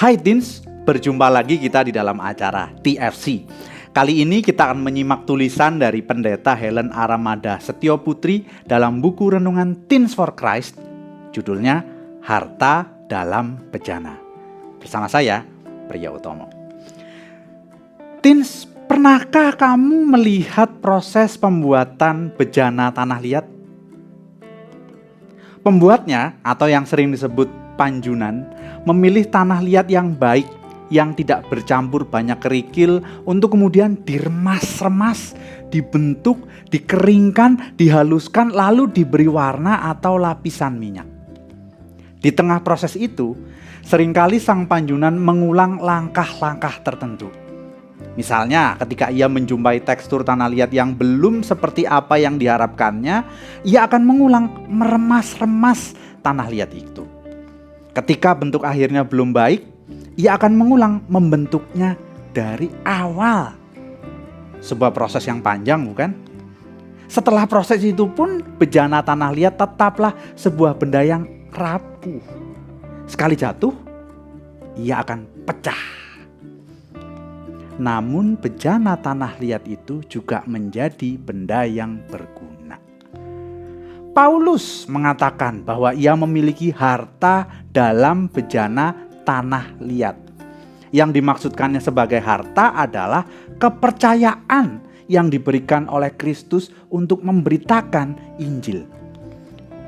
Hai Teens, berjumpa lagi kita di dalam acara TFC. Kali ini kita akan menyimak tulisan dari Pendeta Helen Aramada Setioputri dalam buku renungan Teens for Christ, judulnya Harta dalam Bejana. Bersama saya, Priya Utomo. Teens, pernahkah kamu melihat proses pembuatan bejana tanah liat? Pembuatnya, atau yang sering disebut panjunan, memilih tanah liat yang baik, yang tidak bercampur banyak kerikil, untuk kemudian diremas-remas, dibentuk, dikeringkan, dihaluskan, lalu diberi warna atau lapisan minyak. Di tengah proses itu, seringkali sang panjunan mengulang langkah-langkah tertentu. Misalnya, ketika ia menjumpai tekstur tanah liat yang belum seperti apa yang diharapkannya, ia akan mengulang meremas-remas tanah liat itu. Ketika bentuk akhirnya belum baik, ia akan mengulang membentuknya dari awal. Sebuah proses yang panjang, bukan? Setelah proses itu pun, bejana tanah liat tetaplah sebuah benda yang rapuh. Sekali jatuh, ia akan pecah. Namun bejana tanah liat itu juga menjadi benda yang berguna. Paulus mengatakan bahwa ia memiliki harta dalam bejana tanah liat. Yang dimaksudkannya sebagai harta adalah kepercayaan yang diberikan oleh Kristus untuk memberitakan Injil.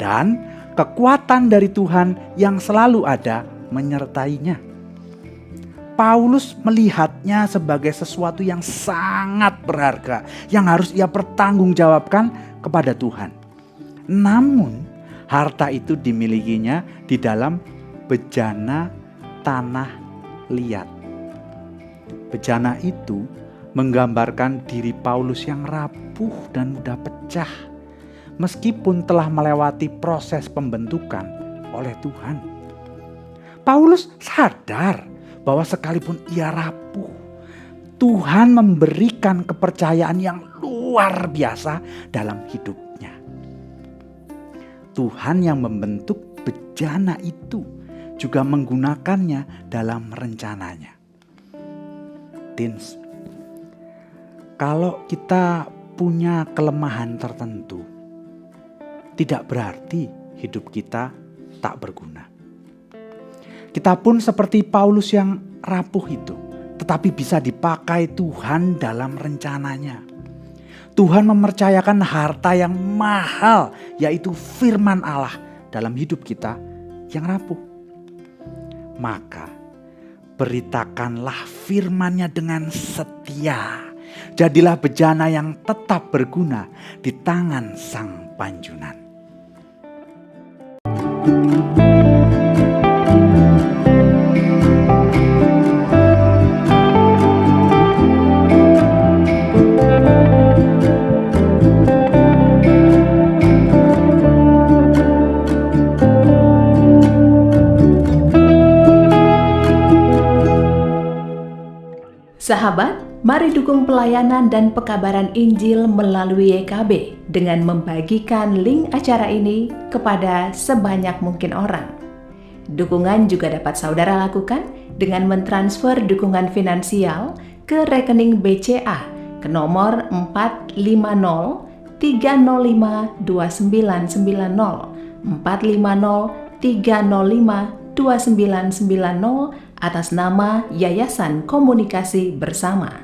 Dan kekuatan dari Tuhan yang selalu ada menyertainya. Paulus melihatnya sebagai sesuatu yang sangat berharga, yang harus ia pertanggungjawabkan kepada Tuhan. Namun, harta itu dimilikinya di dalam bejana tanah liat. Bejana itu menggambarkan diri Paulus yang rapuh dan mudah pecah, meskipun telah melewati proses pembentukan oleh Tuhan. Paulus sadar bahwa sekalipun ia rapuh, Tuhan memberikan kepercayaan yang luar biasa dalam hidupnya. Tuhan yang membentuk bejana itu juga menggunakannya dalam rencananya. Teens, kalau kita punya kelemahan tertentu, tidak berarti hidup kita tak berguna. Kita pun seperti Paulus yang rapuh itu, tetapi bisa dipakai Tuhan dalam rencananya. Tuhan mempercayakan harta yang mahal, yaitu firman Allah dalam hidup kita yang rapuh. Maka beritakanlah firman-Nya dengan setia. Jadilah bejana yang tetap berguna di tangan sang panjunan. Sahabat, mari dukung pelayanan dan pekabaran Injil melalui YKB dengan membagikan link acara ini kepada sebanyak mungkin orang. Dukungan juga dapat saudara lakukan dengan mentransfer dukungan finansial ke rekening BCA ke nomor 450-305-2990 450-305-2990 atas nama Yayasan Komunikasi Bersama.